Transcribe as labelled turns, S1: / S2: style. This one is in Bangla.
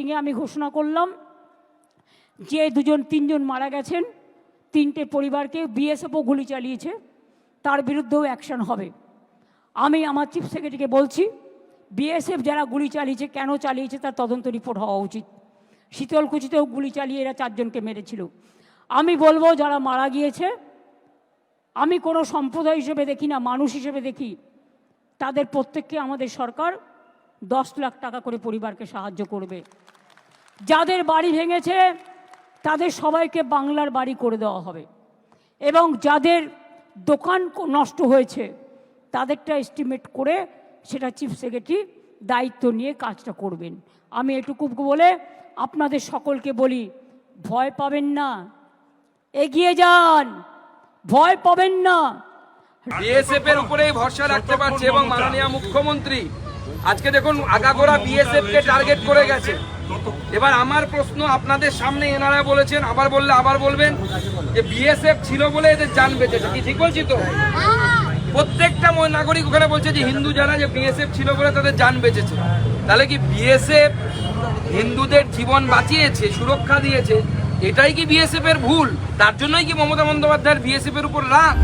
S1: মিটিংয়ে আমি ঘোষণা করলাম যে 2-3 জন মারা গেছেন, 3টে পরিবারকে বিএসএফও গুলি চালিয়েছে, তার বিরুদ্ধেও অ্যাকশন হবে। আমি আমার চিফ সেক্রেটারিকে বলছি, বিএসএফ যারা গুলি চালিয়েছে, কেন চালিয়েছে তার তদন্ত রিপোর্ট হওয়া উচিত। শীতলকুচিতেও গুলি চালিয়ে এরা 4 জনকে মেরেছিল। আমি বলবো যারা মারা গিয়েছে, আমি কোনো সম্প্রদায় হিসেবে দেখি না, মানুষ হিসেবে দেখি, তাদের প্রত্যেককে আমাদের সরকার 10 লাখ টাকা করে পরিবারকে সাহায্য করবে। যাদের বাড়ি ভেঙেছে তাদের সবাইকে বাংলার বাড়ি করে দেওয়া হবে, এবং যাদের দোকান নষ্ট হয়েছে তাদেরটা এস্টিমেট করে সেটা চিফ সেক্রেটারি দায়িত্ব নিয়ে কাজটা করবেন। আমি এটুকু বলে আপনাদের সকলকে বলি, ভয় পাবেন না, এগিয়ে যান, ভয় পাবেন না।
S2: বিএসএফ এর উপরেই ভরসা রাখতে পারছে এবং মাননীয় মুখ্যমন্ত্রী আজকে দেখুন আগাগোড়া বিএসএফ কে টার্গেট করে গেছে। এবার আমার প্রশ্ন আপনাদের সামনে, এনারা বলেছেন, আবার বললে আবার বলবেন যে বিএসএফ ছিল বলে এদের জান বেঁচেছে, কি ঠিক বলছি তো? প্রত্যেকটা নাগরিক ওখানে বলছে যে হিন্দু যারা, যে বিএসএফ ছিল বলে তাদের জান বেঁচেছে। তাহলে কি বিএসএফ হিন্দুদের জীবন বাঁচিয়েছে, সুরক্ষা দিয়েছে, এটাই কি বিএসএফ এর ভুল? তার জন্যই কি মমতা বন্দ্যোপাধ্যায়ের বিএসএফ এর উপর রাগ?